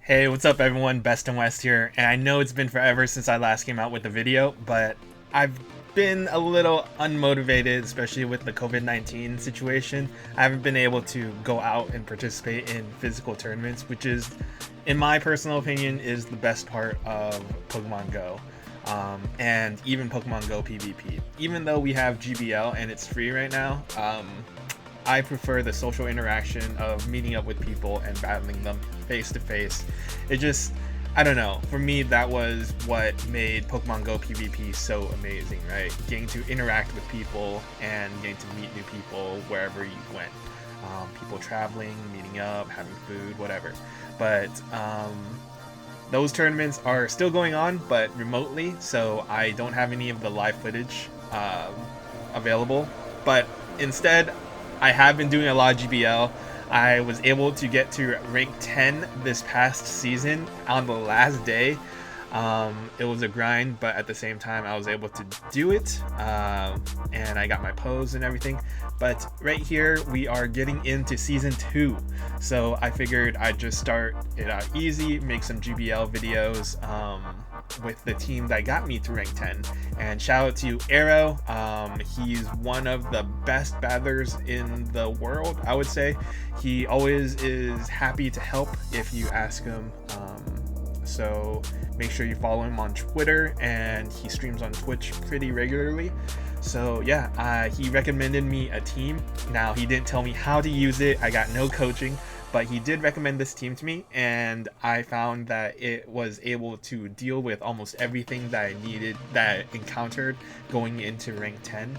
Hey, what's up everyone? Bestinwest here, and I know it's been forever since I last came out with a video, but I've been a little unmotivated, especially with the COVID-19 situation. I haven't been able to go out and participate in physical tournaments, which is, in my personal opinion, is the best part of Pokemon Go. And even Pokemon Go PvP. Even though we have GBL and it's free right now, I prefer the social interaction of meeting up with people and battling them face to face. It just, I don't know, for me that was what made Pokemon Go PvP so amazing, right? Getting to interact with people and getting to meet new people wherever you went. People traveling, meeting up, having food, whatever. But those tournaments are still going on, but remotely, so I don't have any of the live footage available. But instead, I have been doing a lot of GBL. I was able to get to rank 10 this past season on the last day. It was a grind, but at the same time I was able to do it, and I got my pose and everything. But right here we are getting into season 2, so I figured I'd just start it out easy, make some GBL videos with the team that got me to rank 10. And shout out to Arrow. He's one of the best battlers in the world, I would say. He always is happy to help if you ask him. So make sure you follow him on Twitter, and he streams on Twitch pretty regularly. So yeah, he recommended me a team. Now, he didn't tell me how to use it. I got no coaching, but he did recommend this team to me, and I found that it was able to deal with almost everything that I needed, that I encountered going into rank 10.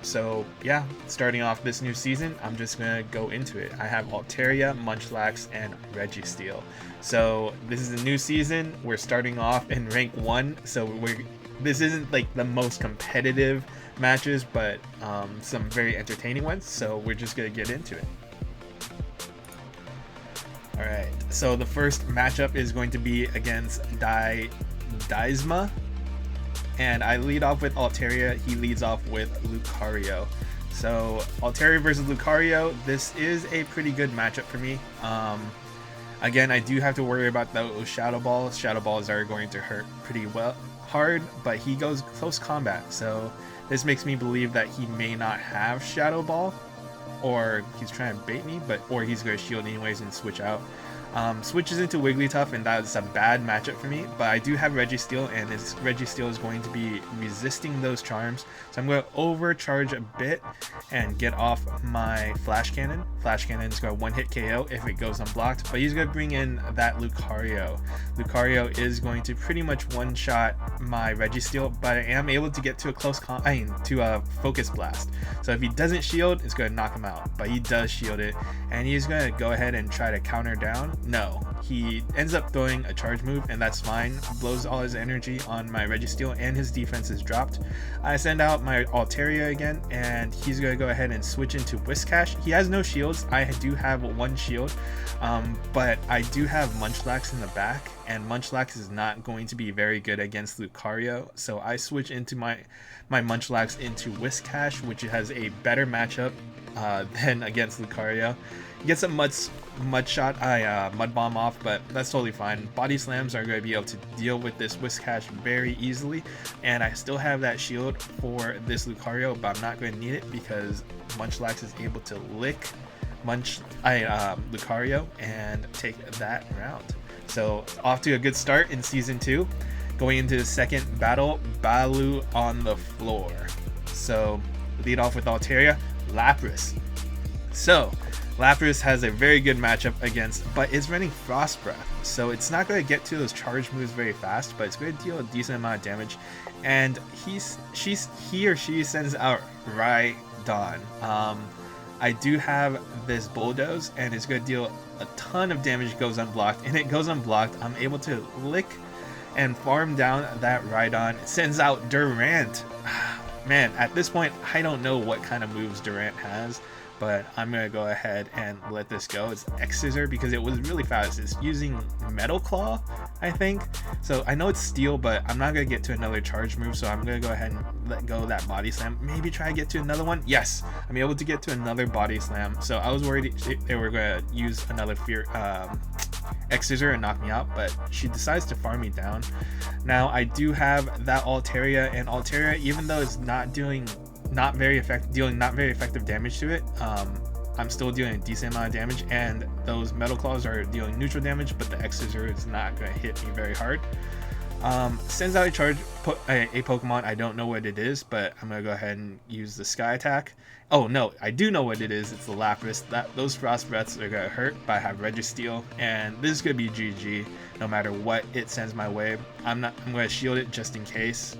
So yeah, starting off this new season, I'm just gonna go into it. I have Altaria, Munchlax, and Registeel. So this is a new season. We're starting off in rank 1, so this isn't like the most competitive matches, but some very entertaining ones. So we're just gonna get into it. All right. So the first matchup is going to be against Daisma. And I lead off with Altaria. He leads off with Lucario. So Altaria versus Lucario, this is a pretty good matchup for me. Again, I do have to worry about those Shadow Balls. Shadow Balls are going to hurt pretty hard, but he goes close combat. So this makes me believe that he may not have Shadow Ball, or he's trying to bait me, or he's going to shield anyways and switch out. Switches into Wigglytuff, and that's a bad matchup for me, but I do have Registeel, and his Registeel is going to be resisting those charms, so I'm going to overcharge a bit and get off my Flash Cannon. Flash Cannon is going to one-hit KO if it goes unblocked, but he's going to bring in that Lucario. Lucario is going to pretty much one-shot my Registeel, but I am able to get to a Focus Blast. So if he doesn't shield, it's going to knock him out, but he does shield it, and he's going to go ahead and try to counter down. No, he ends up throwing a charge move, and that's fine. Blows all his energy on my Registeel, and his defense is dropped. I send out my Altaria again, and he's going to go ahead and switch into Whiscash. He has no shields. I do have one shield, but I do have Munchlax in the back, and Munchlax is not going to be very good against Lucario, so I switch into my Munchlax into Whiscash, which has a better matchup than against Lucario. He gets a mud shot. I mud bomb off, but that's totally fine. Body slams are going to be able to deal with this Whiscash very easily, and I still have that shield for this Lucario, but I'm not going to need it because Munchlax is able to lick Lucario and take that round. So off to a good start in season 2. Going into the second battle, Balu on the floor. So lead off with Altaria, Lapras. So Lapras has a very good matchup against, but it's running Frost Breath, so it's not going to get to those charge moves very fast, but it's going to deal a decent amount of damage. And he or she sends out Rhydon. I do have this Bulldoze, and it's going to deal a ton of damage. Goes unblocked, and it goes unblocked. I'm able to lick and farm down that Rhydon. It sends out Durant. Man, at this point, I don't know what kind of moves Durant has, but I'm going to go ahead and let this go. It's X-Scissor because it was really fast. It's using Metal Claw, I think. So I know it's Steel, but I'm not going to get to another charge move, so I'm going to go ahead and let go of that Body Slam. Maybe try to get to another one. Yes, I'm able to get to another Body Slam. So I was worried they were going to use another X-Scissor and knock me out, but she decides to farm me down. Now I do have that Altaria, and Altaria, even though it's not dealing not very effective damage to it, I'm still dealing a decent amount of damage, and those Metal Claws are dealing neutral damage, but the X-Scissor is not going to hit me very hard. Sends out a Pokemon. I don't know what it is, but I'm going to go ahead and use the Sky Attack. Oh no, I do know what it is. It's the Lapras. Those Frost Breaths are going to hurt, but I have Registeel, and this is going to be GG no matter what it sends my way. I'm going to shield it just in case.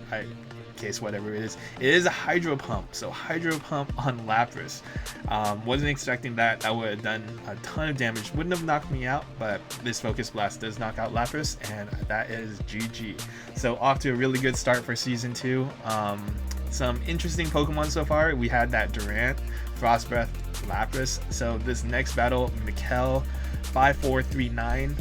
Whatever it is. It is a Hydro Pump, so Hydro Pump on Lapras. Wasn't expecting that. That would have done a ton of damage. Wouldn't have knocked me out, but this Focus Blast does knock out Lapras, and that is GG. So off to a really good start for Season 2. Some interesting Pokemon so far. We had that Durant, Frost Breath, Lapras. So this next battle, Mikkel, 5439.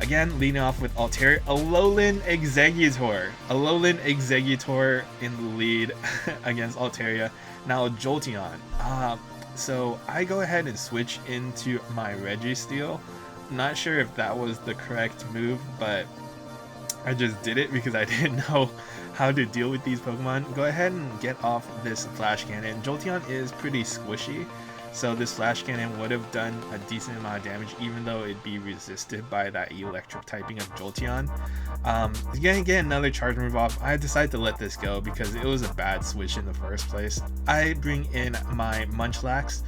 Again, leading off with Altaria, Alolan Exeggutor. Alolan Exeggutor in the lead against Altaria. Now Jolteon. So I go ahead and switch into my Registeel. Not sure if that was the correct move, but I just did it because I didn't know how to deal with these Pokemon. Go ahead and get off this Flash Cannon. Jolteon is pretty squishy, so this Flash Cannon would have done a decent amount of damage, even though it'd be resisted by that electric typing of Jolteon. Gonna get another charge move off. I decided to let this go because it was a bad switch in the first place. I bring in my Munchlax.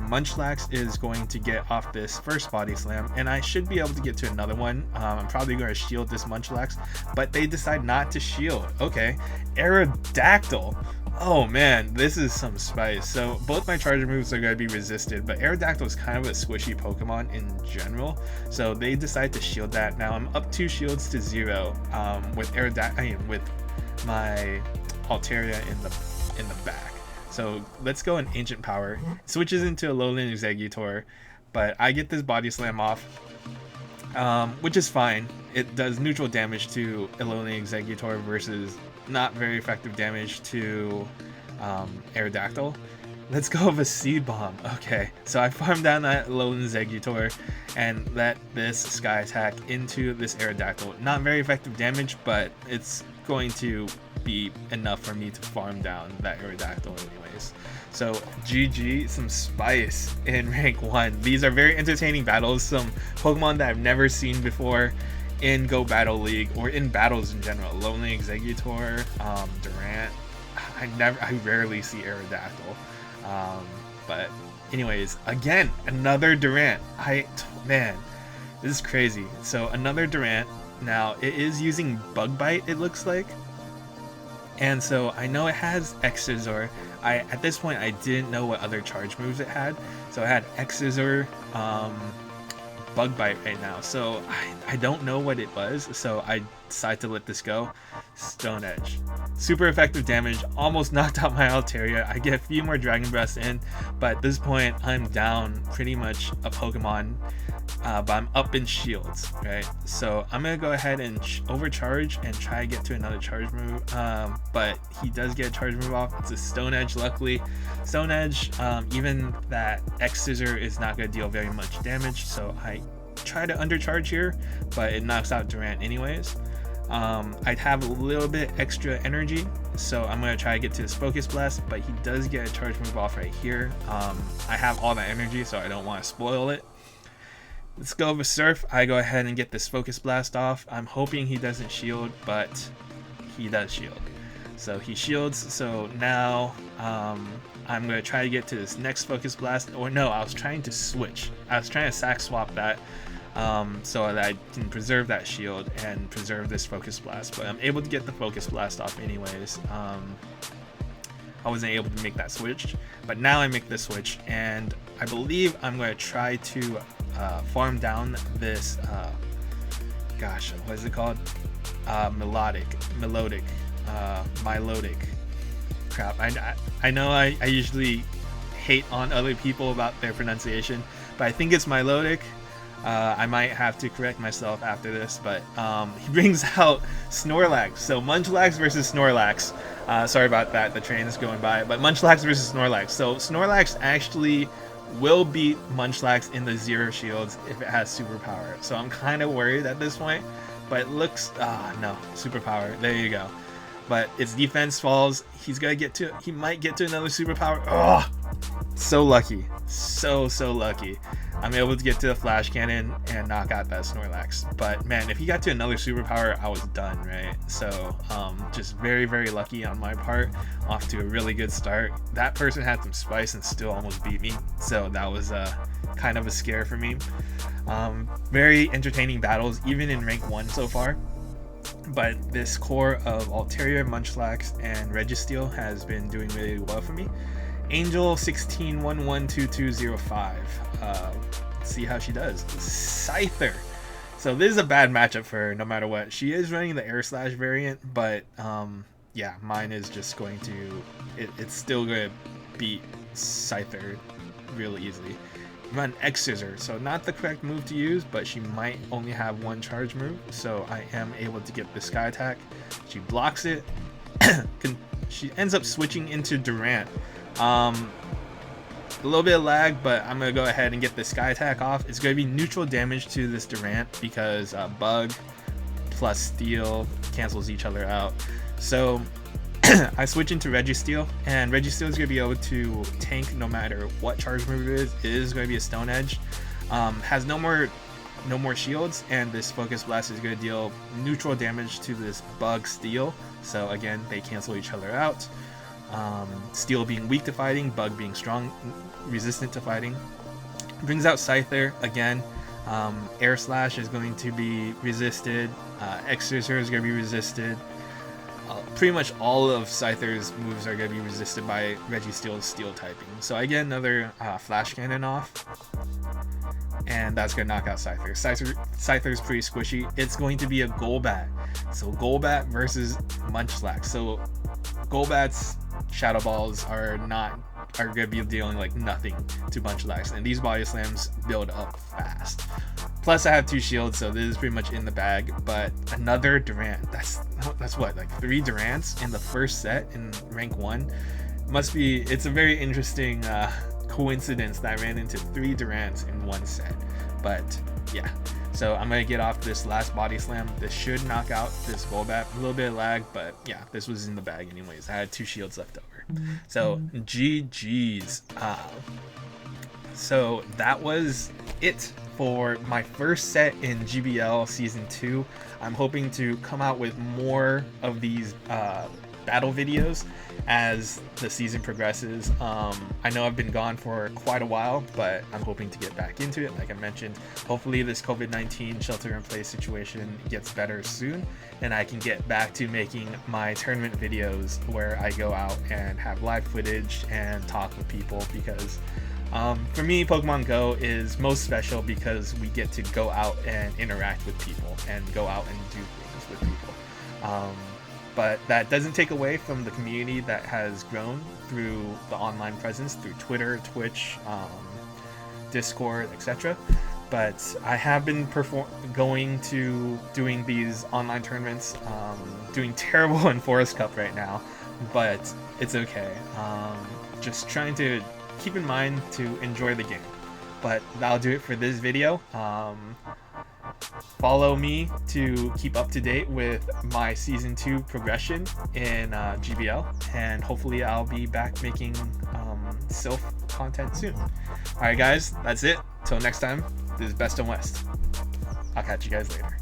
Munchlax is going to get off this first Body Slam, and I should be able to get to another one. I'm probably going to shield this Munchlax, but they decide not to shield. Okay, Aerodactyl. Oh man, this is some spice. So both my charger moves are going to be resisted, but Aerodactyl is kind of a squishy Pokemon in general, so they decide to shield that. Now I'm up 2 shields to 0 with with my Altaria in the back. So let's go in Ancient Power. Switches into Alolan Exeggutor, but I get this Body Slam off, which is fine. It does neutral damage to Alolan Exeggutor versus not very effective damage to Aerodactyl. Let's go with a Seed Bomb. Okay, so I farmed down that Alolan Exeggutor and let this Sky Attack into this Aerodactyl. Not very effective damage, but it's going to be enough for me to farm down that Aerodactyl anyways. So GG, some spice in rank 1. These are very entertaining battles, some Pokemon that I've never seen before in Go Battle League or in battles in general. Lonely Exeggutor, Durant. I rarely see Aerodactyl. But anyways, again, another Durant. Man, this is crazy. So another Durant. Now it is using Bug Bite, it looks like. And so I know it has X-Scissor. At this point I didn't know what other charge moves it had. So it had X-Scissor, Bug Bite right now. So I don't know what it was. So I decided to let this go. Stone Edge. Super effective damage. Almost knocked out my Altaria. I get a few more Dragon Breaths in. But at this point I'm down pretty much a Pokemon. But I'm up in shields, right? So I'm gonna go ahead and overcharge and try to get to another charge move, but he does get a charge move off. It's a Stone Edge, luckily. Stone Edge, even that X-Scissor is not gonna deal very much damage, so I try to undercharge here, but it knocks out Durant anyways. I'd have a little bit extra energy, so I'm gonna try to get to this Focus Blast, but he does get a charge move off right here. I have all that energy, so I don't want to spoil it. Let's go with Surf. I go ahead and get this Focus Blast off. I'm hoping he doesn't shield, but he does shield. So he shields. So now I'm going to try to get to this next Focus Blast. Or no, I was trying to switch. I was trying to sack swap that so that I can preserve that shield and preserve this Focus Blast. But I'm able to get the Focus Blast off anyways. I wasn't able to make that switch, but now I make the switch, and I believe I'm going to try to farm down this gosh, what is it called? Milotic. Crap, I know I usually hate on other people about their pronunciation, but I think it's Milotic. I might have to correct myself after this, but he brings out Snorlax. So Munchlax versus Snorlax. Sorry about that, the train is going by, but Munchlax versus Snorlax. So Snorlax actually will beat Munchlax in the 0 shields if it has superpower. So I'm kind of worried at this point, but it looks, no, superpower, there you go. But its defense falls, he might get to another superpower. Oh, so lucky, so lucky. I'm able to get to the flash cannon and knock out that Snorlax. But man, if he got to another superpower, I was done, right? So just very lucky on my part. Off to a really good start. That person had some spice and still almost beat me, so that was kind of a scare for me. Very entertaining battles, even in rank 1 so far. But this core of Altaria, Munchlax, and Registeel has been doing really well for me. Angel 16112205. Let's see how she does. Scyther. So this is a bad matchup for her no matter what. She is running the Air Slash variant, but yeah, mine is just going to, it's still going to beat Scyther really easily. Run X Scissor, so not the correct move to use, but she might only have 1 charge move, so I am able to get the Sky Attack. She blocks it. She ends up switching into Durant. A little bit of lag, but I'm gonna go ahead and get the Sky Attack off. It's gonna be neutral damage to this Durant because Bug plus Steel cancels each other out. So I switch into Registeel, and Registeel is gonna be able to tank no matter what charge move it is. It is gonna be a Stone Edge. Has no more shields, and this Focus Blast is gonna deal neutral damage to this Bug Steel. So again, they cancel each other out. Steel being weak to fighting, Bug being strong, resistant to fighting. Brings out Scyther again. Air Slash is going to be resisted. X Scissor is going to be resisted. Pretty much all of Scyther's moves are going to be resisted by Registeel's Steel typing. So I get another Flash Cannon off, and that's going to knock out Scyther. Scyther's pretty squishy. It's going to be a Golbat. So Golbat versus Munchlax. So Golbat's Shadow Balls are going to be dealing like nothing to Munchlax, and these body slams build up fast. Plus I have 2 shields, so this is pretty much in the bag. But another Durant, that's what, like 3 Durants in the first set in rank 1. It's a very interesting coincidence that I ran into 3 Durants in 1 set. But yeah, so I'm gonna get off this last body slam. This should knock out this Golbat. A little bit of lag, but yeah, this was in the bag anyways. I had 2 shields left over. So GG's. So that was it for my first set in GBL Season 2. I'm hoping to come out with more of these battle videos as the season progresses. I know I've been gone for quite a while, but I'm hoping to get back into it. Like I mentioned, hopefully this COVID-19 shelter-in-place situation gets better soon, and I can get back to making my tournament videos where I go out and have live footage and talk with people, because for me, Pokemon Go is most special because we get to go out and interact with people and go out and do things with people. But that doesn't take away from the community that has grown through the online presence, through Twitter, Twitch, Discord, etc. But I have been going to doing these online tournaments, doing terrible in Forest Cup right now, but it's okay. Just trying to keep in mind to enjoy the game. But that'll do it for this video. Follow me to keep up to date with my Season 2 progression in GBL, and hopefully I'll be back making Sylph content soon. Alright guys, that's it. Till next time, this is Bestinwest. I'll catch you guys later.